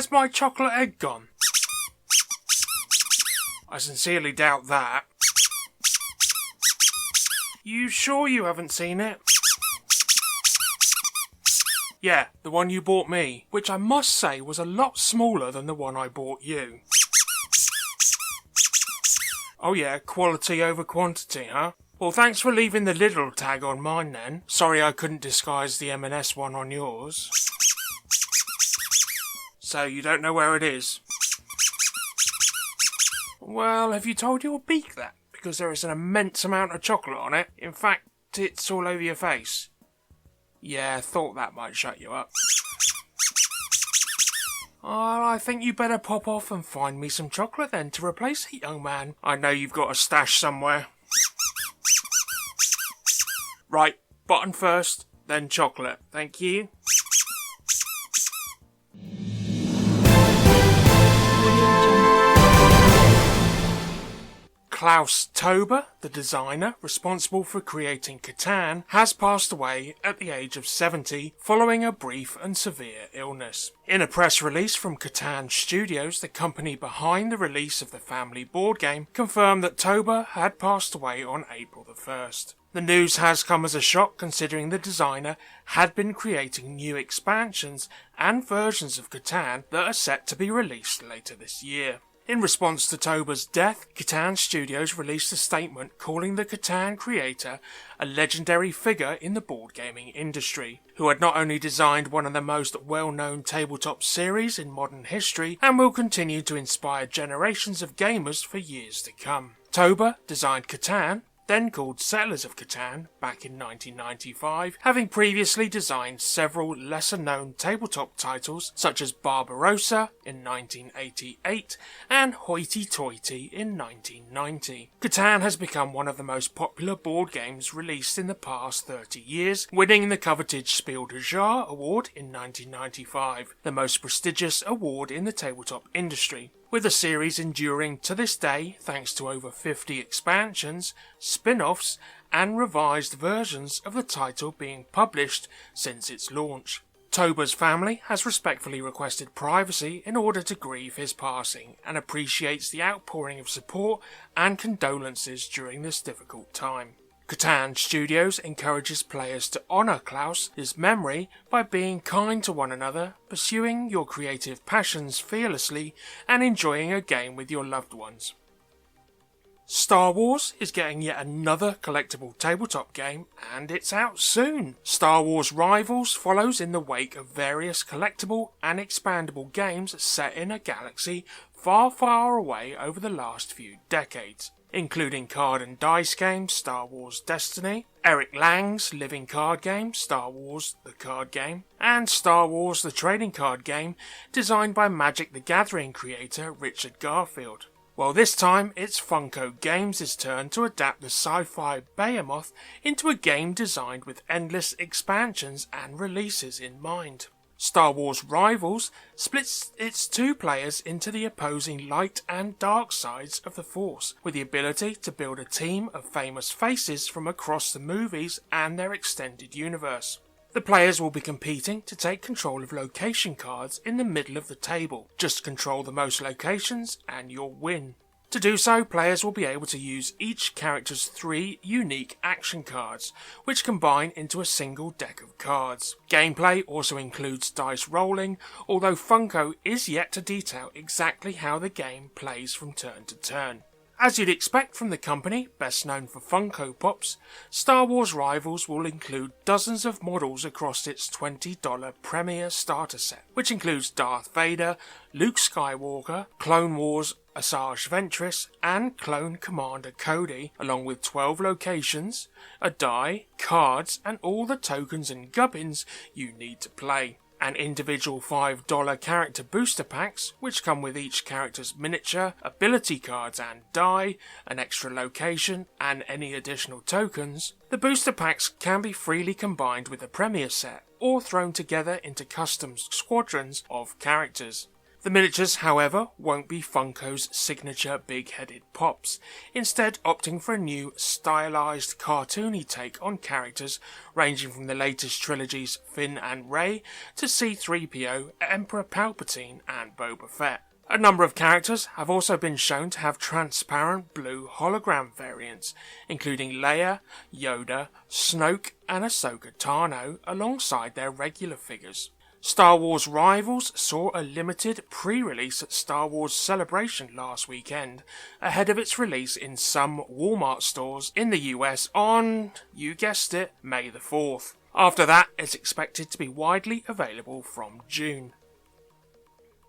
Where's my chocolate egg gone? I sincerely doubt that. You sure you haven't seen it? Yeah, the one you bought me, which I must say was a lot smaller than the one I bought you. Oh yeah, quality over quantity, huh? Well, thanks for leaving the Lidl tag on mine then. Sorry I couldn't disguise the M&S one on yours. So you don't know where it is? Well, have you told your beak that? Because there is an immense amount of chocolate on it. In fact, it's all over your face. Yeah, thought that might shut you up. I think you better pop off and find me some chocolate then to replace it, young man. I know you've got a stash somewhere. Right, button first, then chocolate. Thank you. Klaus Teuber, the designer responsible for creating Catan, has passed away at the age of 70 following a brief and severe illness. In a press release from Catan Studios, the company behind the release of the family board game, confirmed that Teuber had passed away on April the 1st. The news has come as a shock considering the designer had been creating new expansions and versions of Catan that are set to be released later this year. In response to Teuber's death, Catan Studios released a statement calling the Catan creator a legendary figure in the board gaming industry, who had not only designed one of the most well-known tabletop series in modern history and will continue to inspire generations of gamers for years to come. Teuber designed Catan, then called Settlers of Catan, back in 1995, having previously designed several lesser-known tabletop titles such as Barbarossa in 1988 and Hoity Toity in 1990. Catan has become one of the most popular board games released in the past 30 years, winning the coveted Spiel des Jahres award in 1995, the most prestigious award in the tabletop industry, with the series enduring to this day thanks to over 50 expansions, spin-offs, and revised versions of the title being published since its launch. Teuber's family has respectfully requested privacy in order to grieve his passing and appreciates the outpouring of support and condolences during this difficult time. Catan Studios encourages players to honour Klaus' memory by being kind to one another, pursuing your creative passions fearlessly, and enjoying a game with your loved ones. Star Wars is getting yet another collectible tabletop game, and it's out soon. Star Wars Rivals follows in the wake of various collectible and expandable games set in a galaxy far, far away over the last few decades, including card and dice games Star Wars Destiny, Eric Lang's living card game Star Wars the Card Game, and Star Wars the Trading Card Game designed by Magic the Gathering creator Richard Garfield. Well, this time it's Funko Games' turn to adapt the sci-fi behemoth into a game designed with endless expansions and releases in mind. Star Wars Rivals splits its two players into the opposing light and dark sides of the Force, with the ability to build a team of famous faces from across the movies and their extended universe. The players will be competing to take control of location cards in the middle of the table. Just control the most locations and you'll win. To do so, players will be able to use each character's 3 unique action cards, which combine into a single deck of cards. Gameplay also includes dice rolling, although Funko is yet to detail exactly how the game plays from turn to turn. As you'd expect from the company, best known for Funko Pops, Star Wars Rivals will include dozens of models across its $20 Premier Starter Set, which includes Darth Vader, Luke Skywalker, Clone Wars Asajj Ventress, and Clone Commander Cody, along with 12 locations, a die, cards, and all the tokens and gubbins you need to play. And individual $5 character booster packs, which come with each character's miniature, ability cards and die, an extra location, and any additional tokens. The booster packs can be freely combined with a Premier set, or thrown together into custom squadrons of characters. The miniatures, however, won't be Funko's signature big-headed pops, instead opting for a new, stylised, cartoony take on characters ranging from the latest trilogy's Finn and Rey to C-3PO, Emperor Palpatine and Boba Fett. A number of characters have also been shown to have transparent blue hologram variants, including Leia, Yoda, Snoke and Ahsoka Tano alongside their regular figures. Star Wars Rivals saw a limited pre-release at Star Wars Celebration last weekend, ahead of its release in some Walmart stores in the US on, you guessed it, May the 4th. After that, it's expected to be widely available from June.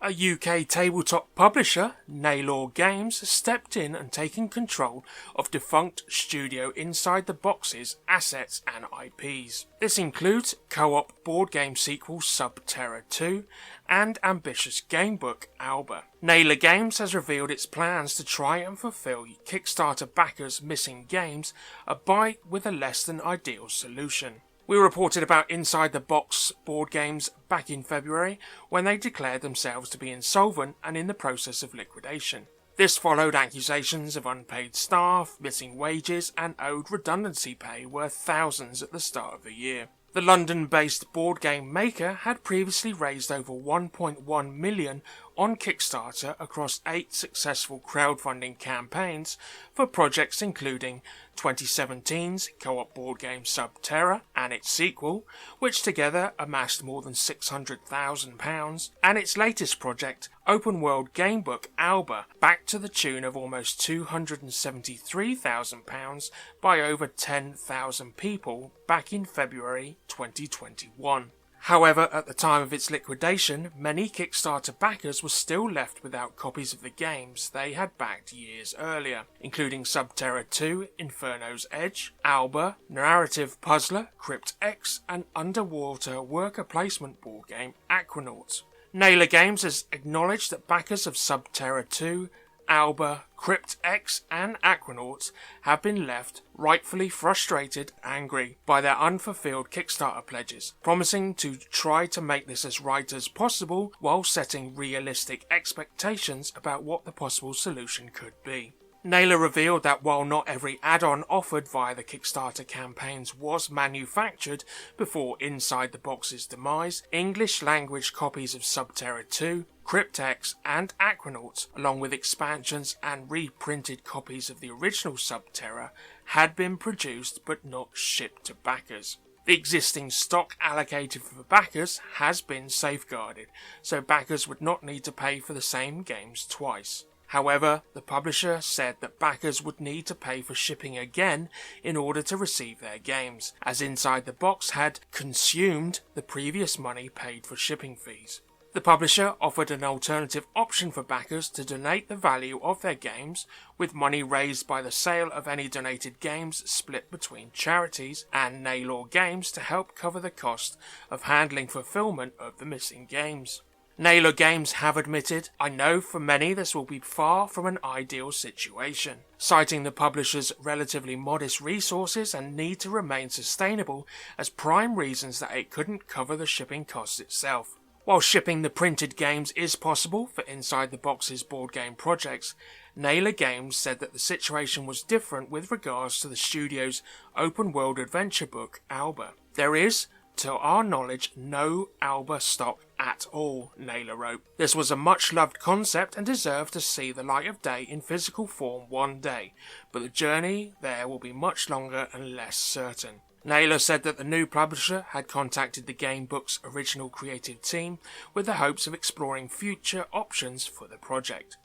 A UK tabletop publisher, Naylor Games, stepped in and taken control of defunct studio Inside the Box's assets and IPs. This includes co-op board game sequel Subterra 2 and ambitious gamebook Alba. Naylor Games has revealed its plans to try and fulfill Kickstarter backers' missing games, albeit with a less than ideal solution. We reported about Inside the Box board games back in February when they declared themselves to be insolvent and in the process of liquidation. This followed accusations of unpaid staff, missing wages and owed redundancy pay worth thousands at the start of the year. The London-based board game maker had previously raised over $1.1 million on Kickstarter across 8 successful crowdfunding campaigns for projects including 2017's co-op board game Subterra and its sequel, which together amassed more than £600,000, and its latest project, open-world gamebook Alba, backed to the tune of almost £273,000 by over 10,000 people back in February 2021. However, at the time of its liquidation, many Kickstarter backers were still left without copies of the games they had backed years earlier, including Subterra 2, Inferno's Edge, Alba, narrative puzzler Crypt X, and underwater worker placement board game Aquanauts. Naylor Games has acknowledged that backers of Subterra 2, Alba, Crypt X and Aquanauts have been left rightfully frustrated and angry by their unfulfilled Kickstarter pledges, promising to try to make this as right as possible while setting realistic expectations about what the possible solution could be. Naylor revealed that while not every add-on offered via the Kickstarter campaigns was manufactured before Inside the Box's demise, English-language copies of Subterra 2, Crypt X and Aquanauts, along with expansions and reprinted copies of the original Subterra, had been produced but not shipped to backers. The existing stock allocated for backers has been safeguarded, so backers would not need to pay for the same games twice. However, the publisher said that backers would need to pay for shipping again in order to receive their games, as Inside the Box had consumed the previous money paid for shipping fees. The publisher offered an alternative option for backers to donate the value of their games, with money raised by the sale of any donated games split between charities and Naylor Games to help cover the cost of handling fulfillment of the missing games. Naylor Games have admitted, "I know for many this will be far from an ideal situation," citing the publisher's relatively modest resources and need to remain sustainable as prime reasons that it couldn't cover the shipping costs itself. While shipping the printed games is possible for Inside the Box's board game projects, Naylor Games said that the situation was different with regards to the studio's open-world adventure book, Alba. There is, to our knowledge, no Alba stock at all, Naylor wrote. This was a much-loved concept and deserved to see the light of day in physical form one day, but the journey there will be much longer and less certain. Naylor said that the new publisher had contacted the gamebook's original creative team with the hopes of exploring future options for the project.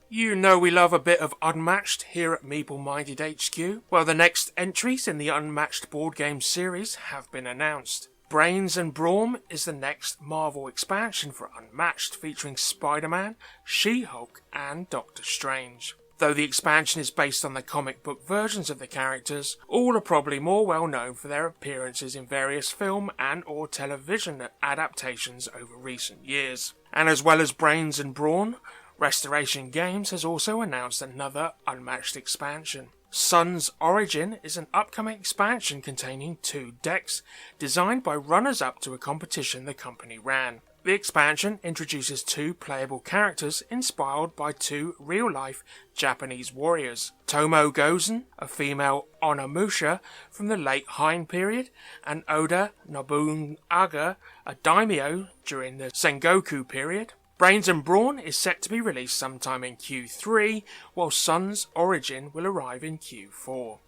You know we love a bit of Unmatched here at Meeple Minded HQ. Well, the next entries in the Unmatched board game series have been announced. Brains and Brawn is the next Marvel expansion for Unmatched, featuring Spider-Man, She-Hulk and Doctor Strange. Though the expansion is based on the comic book versions of the characters, all are probably more well known for their appearances in various film and or television adaptations over recent years. And as well as Brains and Brawn, Restoration Games has also announced another Unmatched expansion. Sun's Origin is an upcoming expansion containing 2 decks, designed by runners-up to a competition the company ran. The expansion introduces 2 playable characters inspired by 2 real-life Japanese warriors. Tomo Gozen, a female Onimusha from the late Heian period, and Oda Nobunaga, a daimyo during the Sengoku period. Brains and Brawn is set to be released sometime in Q3, while Sun's Origin will arrive in Q4.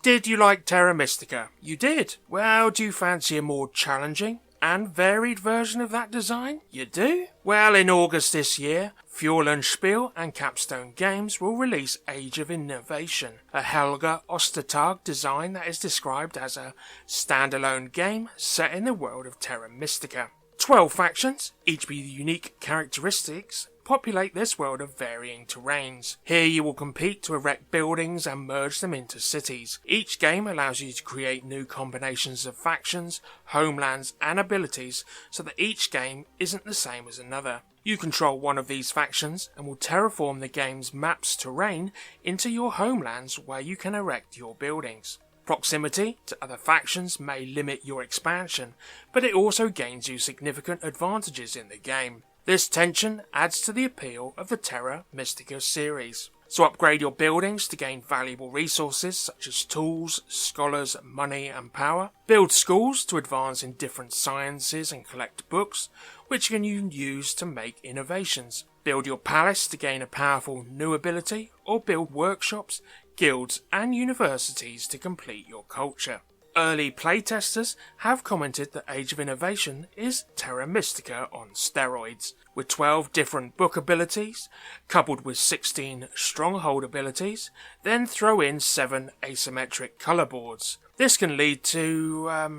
Did you like Terra Mystica? You did? Well, do you fancy a more challenging and varied version of that design? You do? Well, in August this year, Fuel & Spiel and Capstone Games will release Age of Innovation, a Helga Ostertag design that is described as a standalone game set in the world of Terra Mystica. 12 factions, each with unique characteristics, populate this world of varying terrains. Here you will compete to erect buildings and merge them into cities. Each game allows you to create new combinations of factions, homelands and abilities so that each game isn't the same as another. You control one of these factions and will terraform the game's map's terrain into your homelands where you can erect your buildings. Proximity to other factions may limit your expansion, but it also gains you significant advantages in the game. This tension adds to the appeal of the Terra Mystica series. So upgrade your buildings to gain valuable resources such as tools, scholars, money and power. Build schools to advance in different sciences and collect books, which you can use to make innovations. Build your palace to gain a powerful new ability, or build workshops, guilds and universities to complete your culture. Early playtesters have commented that Age of Innovation is Terra Mystica on steroids, with 12 different book abilities, coupled with 16 stronghold abilities, then throw in 7 asymmetric colour boards. This can lead to, add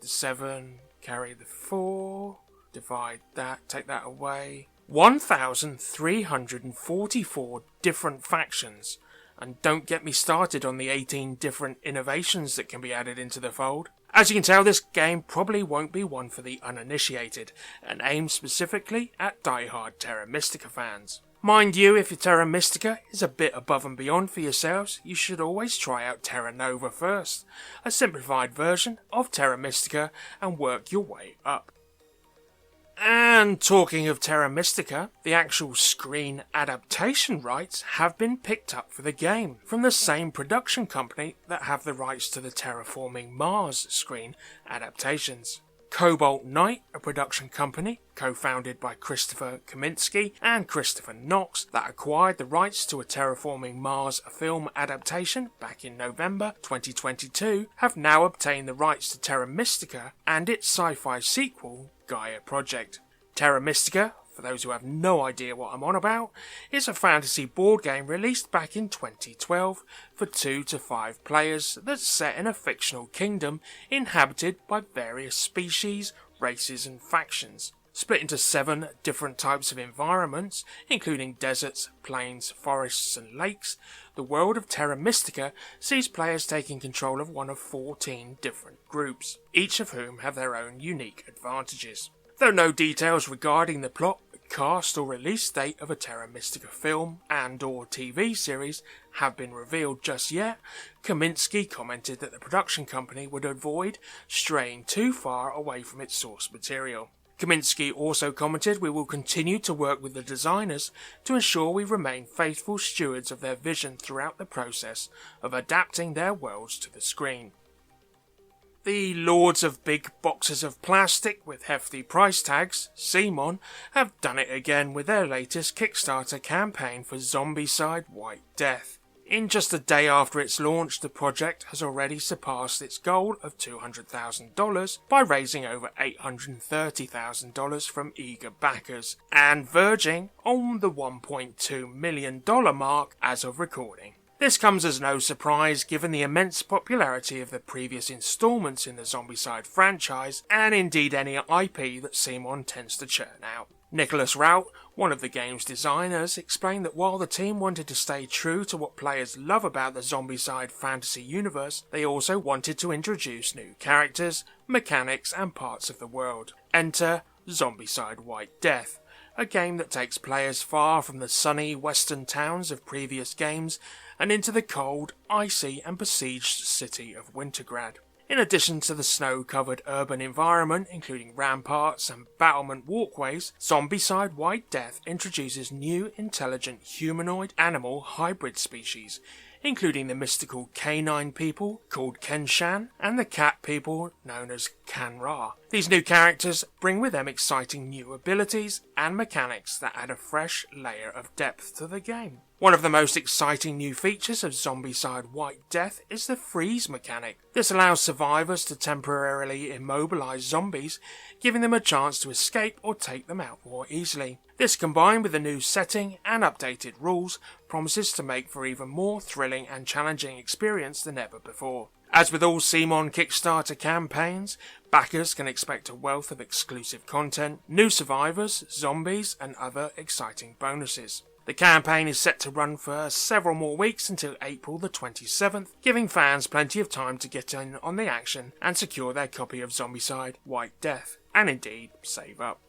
the 7, carry the 4, divide that, take that away, 1,344 different factions. And don't get me started on the 18 different innovations that can be added into the fold. As you can tell, this game probably won't be one for the uninitiated, and aimed specifically at die-hard Terra Mystica fans. Mind you, if your Terra Mystica is a bit above and beyond for yourselves, you should always try out Terra Nova first, a simplified version of Terra Mystica, and work your way up. And talking of Terra Mystica, the actual screen adaptation rights have been picked up for the game from the same production company that have the rights to the Terraforming Mars screen adaptations. Cobalt Knight, a production company co-founded by Christopher Kaminsky and Christopher Knox that acquired the rights to a Terraforming Mars film adaptation back in November 2022, have now obtained the rights to Terra Mystica and its sci-fi sequel, Gaia Project. Terra Mystica, for those who have no idea what I'm on about, is a fantasy board game released back in 2012 for 2 to 5 players that's set in a fictional kingdom inhabited by various species, races and factions. Split into 7 different types of environments, including deserts, plains, forests and lakes, the world of Terra Mystica sees players taking control of one of 14 different groups, each of whom have their own unique advantages. Though no details regarding the plot, cast or release date of a Terra Mystica film and or TV series have been revealed just yet, Kaminsky commented that the production company would avoid straying too far away from its source material. Kaminsky also commented, "We will continue to work with the designers to ensure we remain faithful stewards of their vision throughout the process of adapting their worlds to the screen." The lords of big boxes of plastic with hefty price tags, Simon, have done it again with their latest Kickstarter campaign for Zombicide White Death. In just a day after its launch, the project has already surpassed its goal of $200,000 by raising over $830,000 from eager backers, and verging on the $1.2 million mark as of recording. This comes as no surprise given the immense popularity of the previous installments in the Zombicide franchise, and indeed any IP that Simon tends to churn out. Nicholas Rout, one of the game's designers, explained that while the team wanted to stay true to what players love about the Zombicide fantasy universe, they also wanted to introduce new characters, mechanics and parts of the world. Enter Zombicide White Death, a game that takes players far from the sunny western towns of previous games and into the cold, icy and besieged city of Wintergrad. In addition to the snow-covered urban environment, including ramparts and battlement walkways, Zombicide White Death introduces new intelligent humanoid animal hybrid species, including the mystical canine people called Kenshan and the cat people known as Kanra. These new characters bring with them exciting new abilities and mechanics that add a fresh layer of depth to the game. One of the most exciting new features of Zombicide White Death is the freeze mechanic. This allows survivors to temporarily immobilize zombies, giving them a chance to escape or take them out more easily. This, combined with the new setting and updated rules, promises to make for even more thrilling and challenging experience than ever before. As with all CMON Kickstarter campaigns, backers can expect a wealth of exclusive content, new survivors, zombies, and other exciting bonuses. The campaign is set to run for several more weeks until April the 27th, giving fans plenty of time to get in on the action and secure their copy of Zombicide White Death, and indeed save up.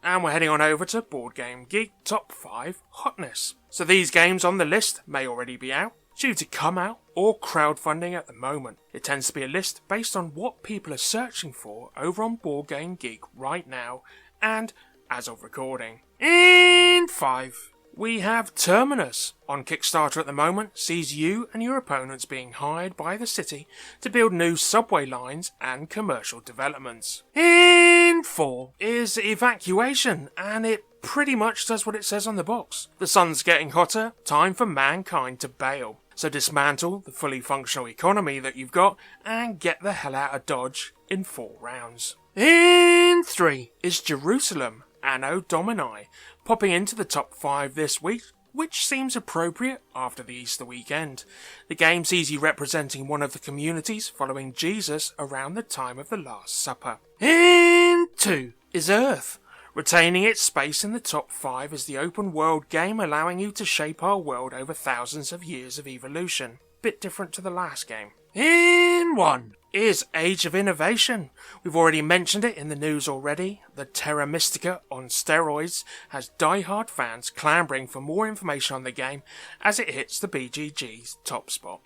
And we're heading on over to Board Game Geek Top 5 Hotness. So these games on the list may already be out, due to come out, or crowdfunding at the moment. It tends to be a list based on what people are searching for over on Board Game Geek right now, and as of recording. In 5, we have Terminus. On Kickstarter at the moment, sees you and your opponents being hired by the city to build new subway lines and commercial developments. In 4 is Evacuation, and it pretty much does what it says on the box. The sun's getting hotter, time for mankind to bail. So dismantle the fully functional economy that you've got and get the hell out of Dodge in 4 rounds. In 3 is Jerusalem, Anno Domini, popping into the top 5 this week, which seems appropriate after the Easter weekend. The game sees you representing one of the communities following Jesus around the time of the Last Supper. In 2 is Earth, retaining its space in the top 5 as the open world game allowing you to shape our world over thousands of years of evolution. Bit different to the last game. In 1 is Age of Innovation. We've already mentioned it in the news already. The Terra Mystica on steroids has die-hard fans clambering for more information on the game as it hits the BGG's top spot.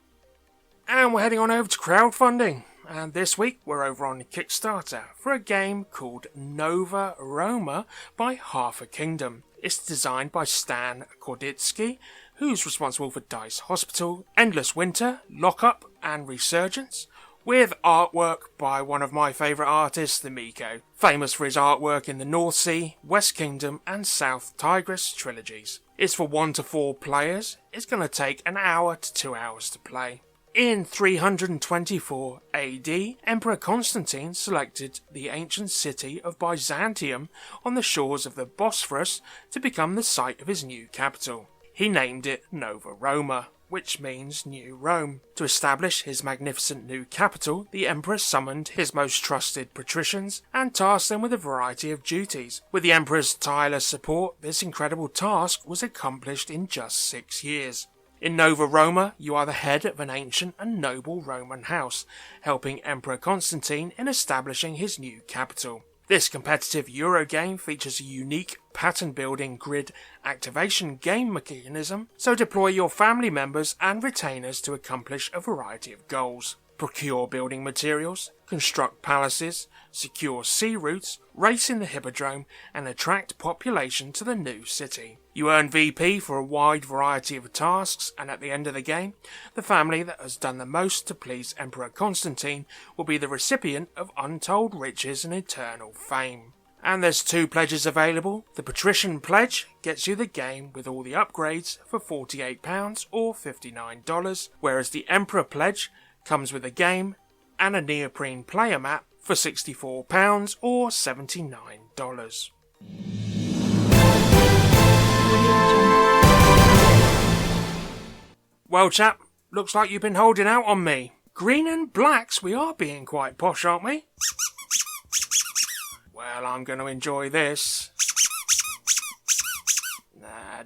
And we're heading on over to crowdfunding. And this week we're over on Kickstarter for a game called Nova Roma by Half a Kingdom. It's designed by Stan Korditsky, who's responsible for Dice Hospital, Endless Winter, Lockup and Resurgence, with artwork by one of my favourite artists, the Miko, famous for his artwork in the North Sea, West Kingdom and South Tigris trilogies. It's for 1 to 4 players. It's going to take an hour to 2 hours to play. In 324 AD, Emperor Constantine selected the ancient city of Byzantium on the shores of the Bosphorus to become the site of his new capital. He named it Nova Roma, which means New Rome. To establish his magnificent new capital, the emperor summoned his most trusted patricians and tasked them with a variety of duties. With the emperor's tireless support, this incredible task was accomplished in just 6 years. In Nova Roma, you are the head of an ancient and noble Roman house, helping Emperor Constantine in establishing his new capital. This competitive Eurogame features a unique pattern-building grid activation game mechanism, so deploy your family members and retainers to accomplish a variety of goals. Procure building materials, construct palaces, secure sea routes, race in the Hippodrome, and attract population to the new city. You earn VP for a wide variety of tasks, and at the end of the game, the family that has done the most to please Emperor Constantine will be the recipient of untold riches and eternal fame. And there's 2 pledges available. The Patrician Pledge gets you the game with all the upgrades for £48 or $59, whereas the Emperor Pledge comes with a game and a neoprene player map for £64 or $79. Well, chap, looks like you've been holding out on me. Green and blacks, we are being quite posh, aren't we? Well, I'm going to enjoy this.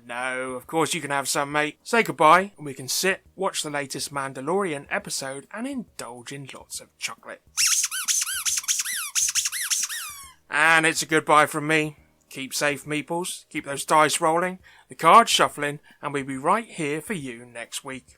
No, of course you can have some, mate. Say goodbye, and we can sit, watch the latest Mandalorian episode, and indulge in lots of chocolate. And it's a goodbye from me. Keep safe, Meeples. Keep those dice rolling, the cards shuffling, and we'll be right here for you next week.